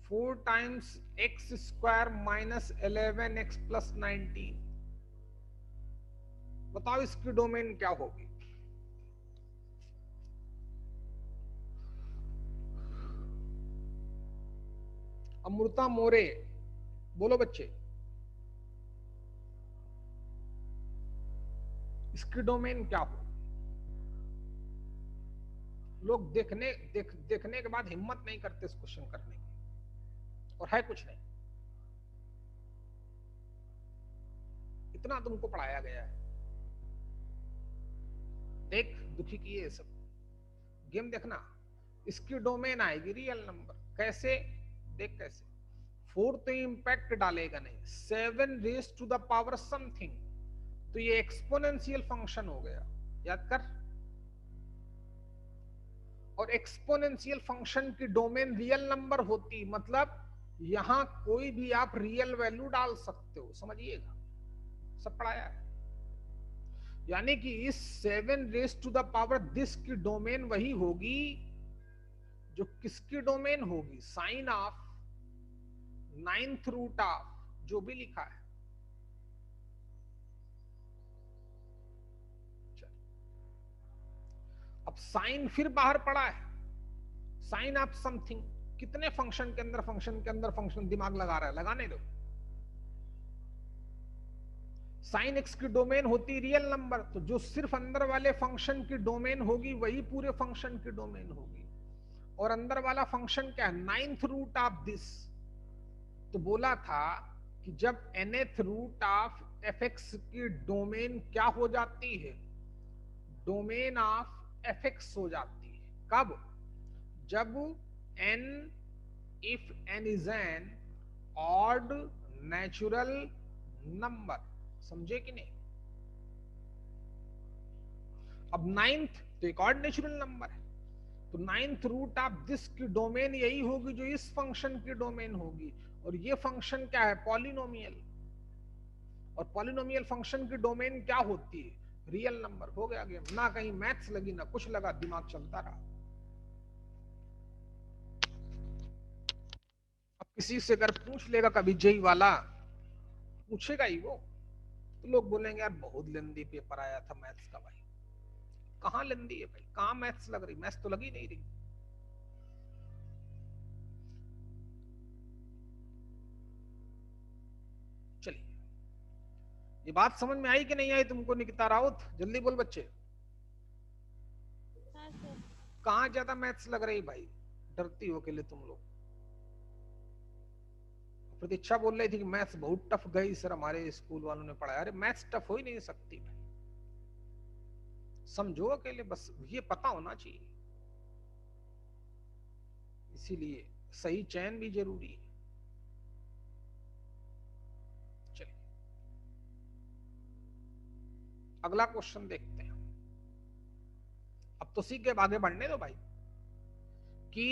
4 times x square minus 11x plus 19। बताओ इसकी डोमेन क्या होगी? अमृता मोरे, बोलो बच्चे, इसकी डोमेन क्या हो? लोग देखने के बाद हिम्मत नहीं करते इस क्वेश्चन करने की, और है कुछ नहीं, इतना तुमको पढ़ाया गया है। देख, दुखी किए सब गेम। देखना, इसकी डोमेन आएगी रियल नंबर। कैसे? देख कैसे। 4 तो इंपैक्ट डालेगा नहीं, 7 raise to the power something, तो ये एक्सपोनेंशियल फंक्शन हो गया, याद कर। और एक्सपोनेंशियल फंक्शन की डोमेन रियल नंबर होती, मतलब यहां कोई भी आप रियल वैल्यू डाल सकते हो, समझिएगा, सब पढ़ाया है। यानी कि इस 7 raise to the power this की डोमेन वही होगी जो किसकी डोमेन होगी? Sign of 9th root of जो भी लिखा है। अब साइन फिर बाहर पड़ा है, साइन ऑफ समथिंग। कितने फंक्शन के अंदर फंक्शन दिमाग लगा रहा है, लगाने दो। साइन एक्स की डोमेन होती रियल नंबर, तो जो सिर्फ अंदर वाले फंक्शन की डोमेन होगी वही पूरे फंक्शन की डोमेन होगी। और अंदर वाला फंक्शन क्या है? 9th root of this. तो बोला था कि जब nth रूट ऑफ fx की डोमेन क्या हो जाती है? डोमेन ऑफ fx हो जाती है। कब? जब n, if n is an odd natural number। समझे कि नहीं? अब 9th तो एक ऑड नेचुरल नंबर है, तो 9th रूट ऑफ दिस की डोमेन यही होगी जो इस फंक्शन की डोमेन होगी। और ये फंक्शन क्या है? पॉलिनोमियल। और पॉलिनोमियल फंक्शन की डोमेन क्या होती है? Real number. हो गया गेम। ना कहीं मैथ्स लगी ना कुछ लगा, दिमाग चलता रहा। अब किसी से अगर पूछ लेगा कभी जेई वाला, पूछेगा ही वो, तो लोग बोलेंगे यार बहुत लेंदी पेपर आया था मैथ्स का। भाई कहां लेंदी है भाई? कहां मैथ्स लग रही? मैथ्स तो लगी नहीं रही। चलिए, ये बात समझ में आई कि नहीं आई तुमको? निकिता राउत, जल्दी बोल बच्चे। हाँ सर। कहां ज्यादा मैथ्स लग रही भाई? डरती हो के लिए तुम लोग। प्रतीक्षा बोल रही थी कि मैथ्स बहुत टफ गई सर, हमारे स्कूल वालों ने पढ़ाया। अरे मैथ्स टफ हो ही नहीं सकती भाई, समझो अकेले, बस ये पता होना चाहिए। इसीलिए सही चयन भी जरूरी है। चलिए अगला क्वेश्चन देखते हैं। अब तो सीख के आगे बढ़ने दो भाई कि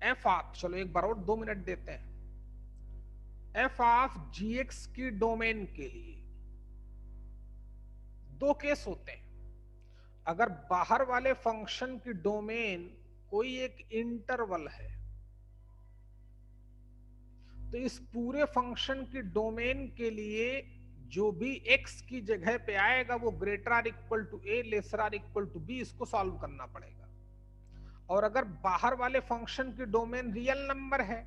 एफ ऑफ, चलो एक बार और 2 मिनट देते हैं। एफ ऑफ जी एक्स की डोमेन के लिए 2 केस होते हैं। अगर बाहर वाले फंक्शन की डोमेन कोई एक इंटरवल है, तो इस पूरे फंक्शन की डोमेन के लिए जो भी x की जगह पे आएगा वो greater or equal to a, lesser or equal to b, इसको सॉल्व करना पड़ेगा। और अगर बाहर वाले फंक्शन की डोमेन रियल नंबर है,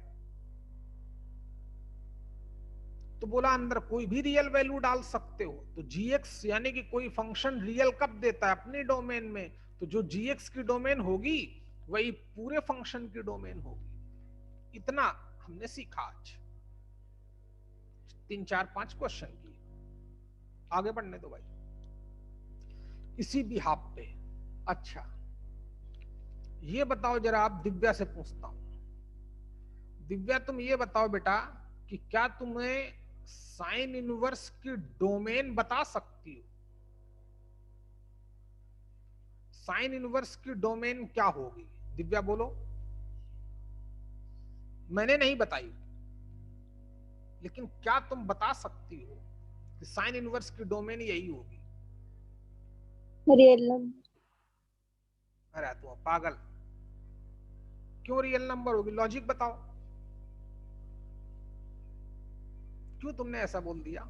तो बोला अंदर कोई भी रियल वैल्यू डाल सकते हो। तो gx यानी कि कोई फंक्शन रियल कब देता है? अपनी डोमेन में। तो जो gx की डोमेन होगी वही पूरे फंक्शन की डोमेन होगी। इतना हमने सीखा आज। 3 4 5 क्वेश्चन की, आगे बढ़ने दो भाई इसी भी हाफ पे। अच्छा ये बताओ जरा, आप दिव्या से पूछता हूं। दिव्या तुम ये बताओ बेटा कि क्या तुम्हें साइन इनवर्स की डोमेन बता सकती हो? साइन इनवर्स की डोमेन क्या होगी? दिव्या बोलो। मैंने नहीं बताई, लेकिन क्या तुम बता सकती हो कि साइन इनवर्स की डोमेन यही होगी? Real number. अरे तुम पागल, क्यों रियल नंबर होगी? लॉजिक बताओ, क्यों तुमने ऐसा बोल दिया?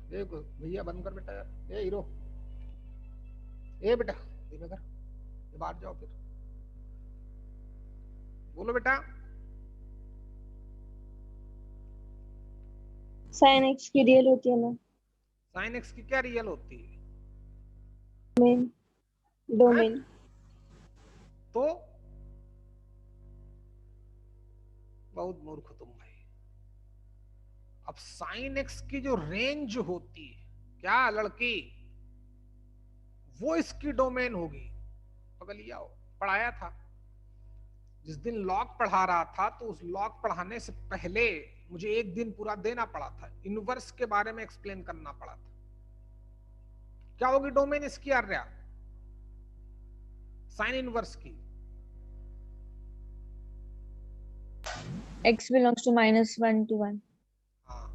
देखो भैया बंद कर बेटा, ये हीरो, ए बेटा धीमे कर, ये बाहर जाओ फिर, बोलो बेटा। साइन एक्स की रियल होती है ना? साइन एक्स की क्या रियल होती है? डोमेन। तो बहुत मूर्ख तुम भाई। अब साइन एक्स की जो रेंज होती है, क्या लड़की, वो इसकी डोमेन होगी। पकड़ लिया हो, पढ़ाया था जिस दिन लॉग पढ़ा रहा था, तो उस लॉग पढ़ाने से पहले मुझे एक दिन पूरा देना पड़ा था, इनवर्स के बारे में एक्सप्लेन करना पड़ा था। क्या होगी डोमेन इसकी आर्या, साइन इनवर्स की? x belongs to -1 to 1. हाँ,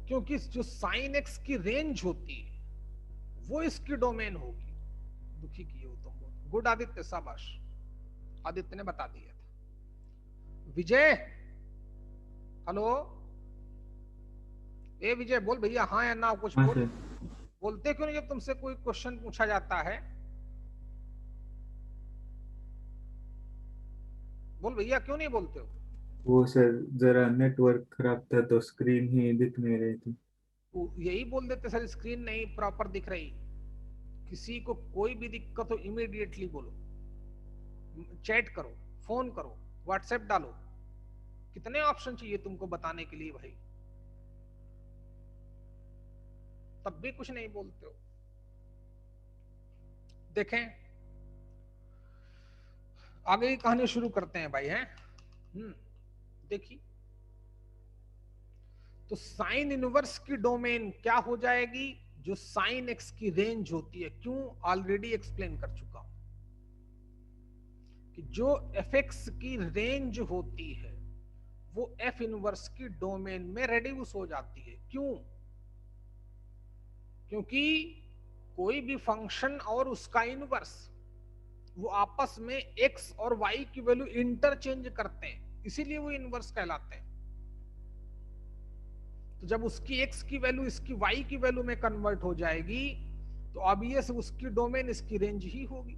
क्योंकि जो साइन एक्स की रेंज होती है वो इसकी डोमेन होगी। दुखी किए हो तुम, गुड आदित्य, शाबाश, आदित्य ने बता दिया था। विजय, हेलो, ए विजय बोल भैया हाँ या ना, कुछ हाँ बोल। सर। बोलते क्यों नहीं जब तुमसे कोई क्वेश्चन पूछा जाता है? बोल भैया, क्यों नहीं बोलते हो? वो सर जरा नेटवर्क खराब था तो स्क्रीन ही दिख नहीं रही थी। तो यही बोल देते सर स्क्रीन नहीं प्रॉपर दिख रही। किसी को कोई भी दिक्कत हो इमीडिएटली बोलो, चैट करो, फोन करो, व्हाट्सएप डालो। कितने ऑप्शन चाहिए तुमको बताने के लिए भाई, तब भी कुछ नहीं बोलते हो। देखें, आगे की कहानी शुरू करते हैं भाई, हैं? देखिए, तो साइन इनवर्स की डोमेन क्या हो जाएगी? जो साइन एक्स की रेंज होती है। क्यों? ऑलरेडी एक्सप्लेन कर चुका हूं कि जो एफ एक्स की रेंज होती है वो एफ इनवर्स की डोमेन में रेड्यूस हो जाती है। क्यों? क्योंकि कोई भी फंक्शन और उसका इनवर्स वो आपस में एक्स और वाई की वैल्यू इंटरचेंज करते हैं, इसीलिए वो इनवर्स कहलाते हैं। तो जब उसकी एक्स की वैल्यू इसकी वाई की वैल्यू में कन्वर्ट हो जाएगी तो ऑब्वियस उसकी डोमेन इसकी रेंज ही होगी,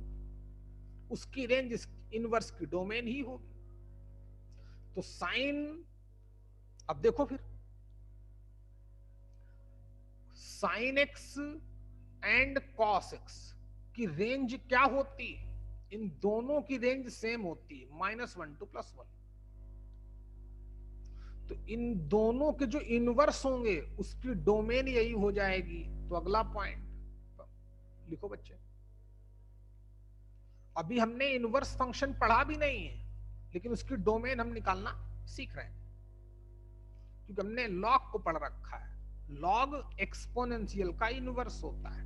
उसकी रेंज इनवर्स की डोमेन ही होगी। तो साइन, अब देखो फिर, sine x and cos x की रेंज क्या होती है? इन दोनों की रेंज सेम होती है, -1 to +1। तो इन दोनों के जो इनवर्स होंगे उसकी डोमेन यही हो जाएगी। तो अगला पॉइंट लिखो बच्चे, अभी हमने इनवर्स फंक्शन पढ़ा भी नहीं है लेकिन उसकी डोमेन हम निकालना सीख रहे हैं, क्योंकि हमने लॉग को पढ़ रखा है। लॉग एक्सपोनेंशियल का इनवर्स होता है।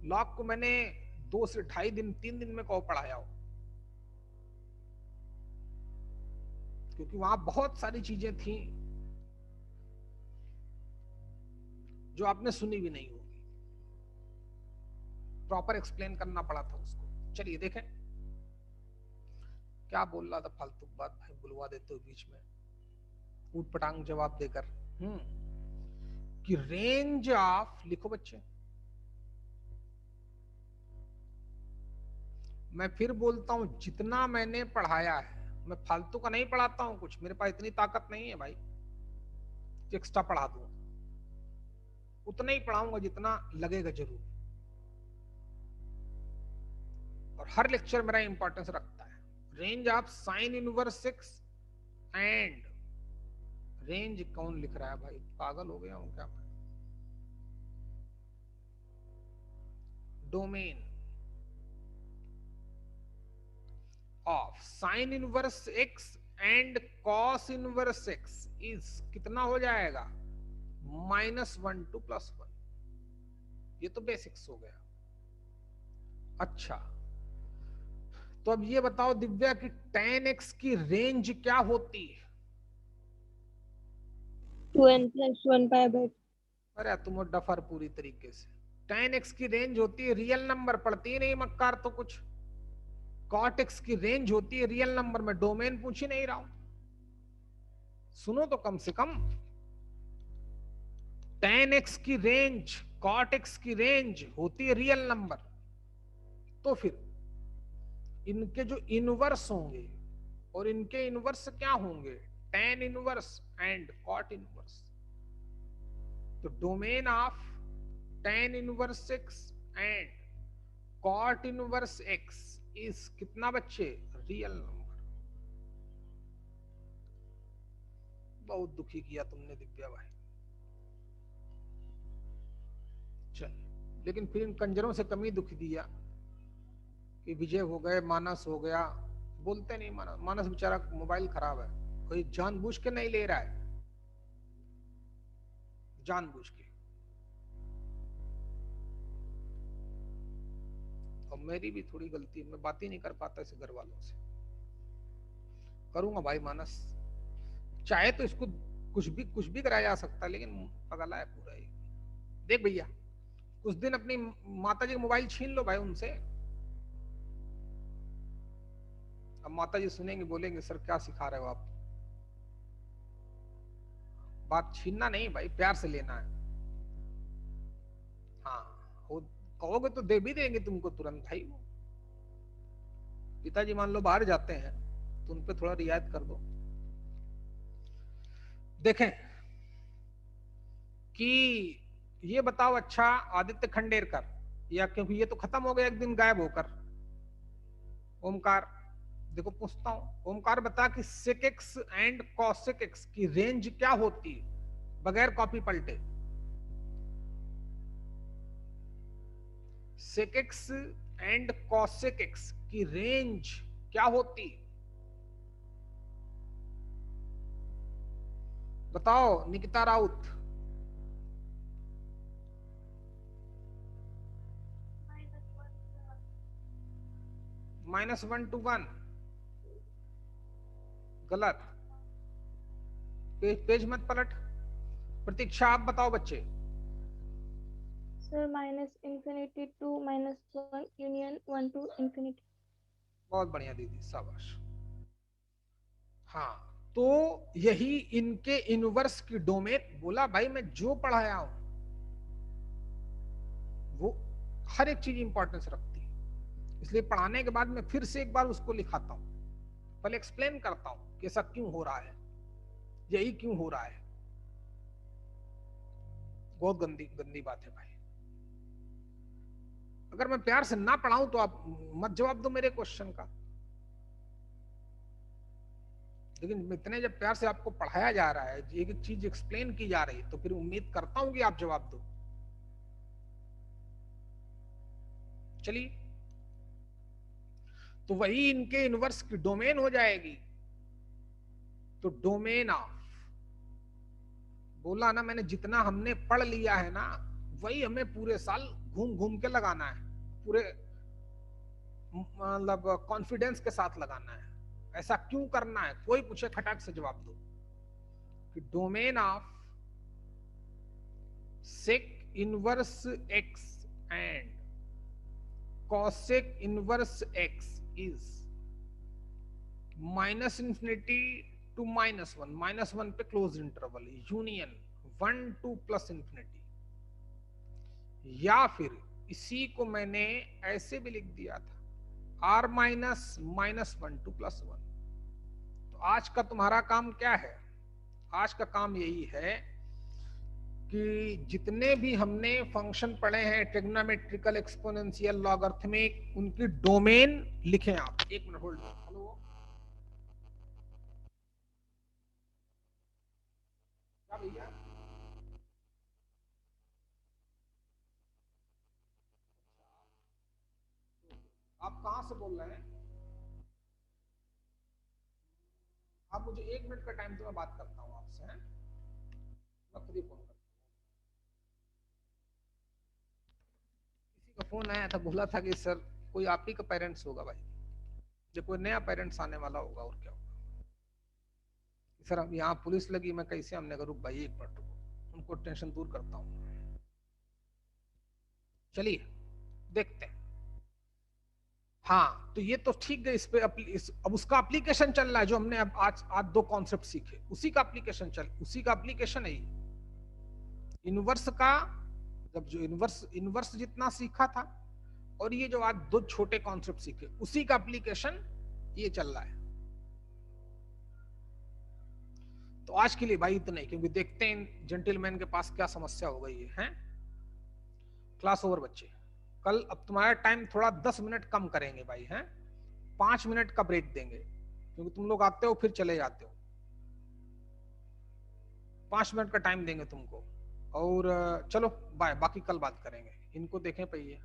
लॉग को मैंने 2 से 2.5 दिन 3 दिन में कहो पढ़ाया हो, क्योंकि वहां बहुत सारी चीजें थी जो आपने सुनी भी नहीं होगी, प्रॉपर एक्सप्लेन करना पड़ा था उसको। चलिए देखें, क्या बोल रहा था फालतू बात भाई, बुलवा देते हो बीच में ऊट पटांग जवाब देकर। कि रेंज ऑफ, लिखो बच्चे, मैं फिर बोलता हूं जितना मैंने पढ़ाया है, मैं फालतू का नहीं पढ़ाता हूं कुछ, मेरे पास इतनी ताकत नहीं है भाई कि एक्स्ट्रा पढ़ा दूं। उतना ही पढ़ाऊंगा जितना लगेगा जरूर, और हर लेक्चर मेरा इंपॉर्टेंस रखता है। Range of sine inverse X and, range कौन लिख रहा है भाई, पागल हो गया हूं क्या मैं? Domain of sine inverse X and cos inverse X is कितना हो जाएगा? -1 to +1। ये तो बेसिक्स हो गया। अच्छा, तो अब ये बताओ दिव्या कि tan x की रेंज क्या होती है? 2n plus 1 pi by 2. अरे तुम डफर पूरी तरीके से। tan x की रेंज होती है रियल नंबर, पढ़ती नहीं मक्कार तो कुछ। cot x की रेंज होती है रियल नंबर में, डोमेन पूछ ही नहीं रहा हूं, सुनो तो कम से कम। tan x की रेंज, cot x की रेंज होती है रियल नंबर, तो फिर इनके जो इनवर्स होंगे और इनके इनवर्स क्या होंगे, tan inverse and cot inverse. तो domain of tan inverse x and cot inverse x is कितना बच्चे, रियल नंबर। बहुत दुखी किया तुमने दिव्या भाई। चल, लेकिन फिर इन कंजरों से कमी दुखी दिया कि विजय हो गए, मानस हो गया, बोलते नहीं। मानस, मानस बेचारा मोबाइल खराब है, कोई जानबूझ के नहीं ले रहा है, जानबूझ के। और मेरी भी थोड़ी गलती, मैं बात ही नहीं कर पाता इसे घर वालों से। करूंगा भाई मानस, चाहे तो इसको कुछ भी कराया जा सकता है, लेकिन पगला है पूरा ही। देख भैया, कुछ दिन अपनी माता जी का मोबाइल छीन लो भाई उनसे। अब माता जी सुनेंगे, बोलेंगे सर क्या सिखा रहे हो आप। बात छीनना नहीं भाई, प्यार से लेना है। हाँ, वो कहोगे तो दे भी देंगे तुमको तुरंत भाई। वो पिताजी मान लो बाहर जाते हैं तो उन पे थोड़ा रियायत कर दो। देखें कि ये बताओ, अच्छा आदित्य खंडेरकर, या क्योंकि ये तो खत्म हो गया एक दिन गायब होकर, ओमकार, देखो पूछता हूं, ओमकार बता कि sec X and cosec X की रेंज क्या होती है, बगैर कॉपी पलटे। Sec X and cosec X की रेंज क्या होती, बताओ निकिता राउत। -1 to 1 गलत, पेज मत पलट। प्रतीक्षा आप बताओ बच्चे। Sir, -infinity to -1 union 1 to infinity. बहुत बढ़िया दीदी, शाबाश। हाँ, तो यही इनके इनवर्स की डोमेन। बोला भाई मैं जो पढ़ाया हूं वो हर एक चीज इंपॉर्टेंस रखती है, इसलिए पढ़ाने के बाद मैं फिर से एक बार उसको लिखाता हूं, पहले एक्सप्लेन करता हूं कि ऐसा क्यों हो रहा है, यही क्यों हो रहा है। बहुत गंदी गंदी बात है भाई। अगर मैं प्यार से ना पढ़ाऊं तो आप मत जवाब दो मेरे क्वेश्चन का, लेकिन इतने जब प्यार से आपको पढ़ाया जा रहा है, एक एक चीज एक्सप्लेन की जा रही है, तो फिर उम्मीद करता हूं कि आप जवाब दो। चलिए, तो वही इनके इनवर्स की डोमेन हो जाएगी। तो डोमेन ऑफ, बोला ना मैंने, जितना हमने पढ़ लिया है ना वही हमें पूरे साल घूम घूम के लगाना है, पूरे मतलब कॉन्फिडेंस के साथ लगाना है। ऐसा क्यों करना है, कोई पूछे खटाक से जवाब दो कि domain of sec inverse X and cosec inverse X is -infinity to -1, -1 पे close interval, union 1 to +infinity। या फिर इसी को मैंने ऐसे भी लिख दिया था, r -1 to +1। तो आज का तुम्हारा काम क्या है, आज का काम यही है कि जितने भी हमने फंक्शन पढ़े हैं, ट्रिग्नोमेट्रिकल, एक्सपोनेंशियल, लॉगरिथमिक, उनकी डोमेन लिखें आप। एक मिनट होल्ड। हेलो, क्या भैया, आप कहां से बोल रहे हैं? आप मुझे 1 मिनट का टाइम दो, मैं बात करता हूँ आपसे, हैं? मैं खुद ही फोन करता हूँ। किसी का फोन आया था, बोला था कि सर कोई आप ही का पेरेंट्स होगा भाई, जो कोई नया पेरेंट्स आने वाला होगा, और क्या होगा। सर अब यहाँ पुलिस लगी, मैं कैसे, हमने कहा रुक भाई 1 मिनट रुको, उनको टेंशन दूर करता हूँ। चलिए देखते हैं। हाँ तो ये तो ठीक है, इस पे अब उसका एप्लीकेशन चल रहा है, जो हमने अब आज 2 कॉन्सेप्ट सीखे, उसी का एप्लीकेशन है इनवर्स का। जब जो इनवर्स जितना सीखा था, और ये जो आज 2 छोटे कॉन्सेप्ट सीखे, उसी का एप्लीकेशन ये चल रहा है। तो आज के लिए भाई इतना ही, क्योंकि देखते हैं जेंटलमैन के पास क्या समस्या हो गई है। क्लास ओवर बच्चे। कल अब तुम्हारा टाइम थोड़ा 10 मिनट कम करेंगे भाई, हैं 5 मिनट का ब्रेक देंगे, क्योंकि तुम लोग आते हो फिर चले जाते हो। 5 मिनट का टाइम देंगे तुमको, और चलो बाय, बाकी कल बात करेंगे। इनको देखें पहिए।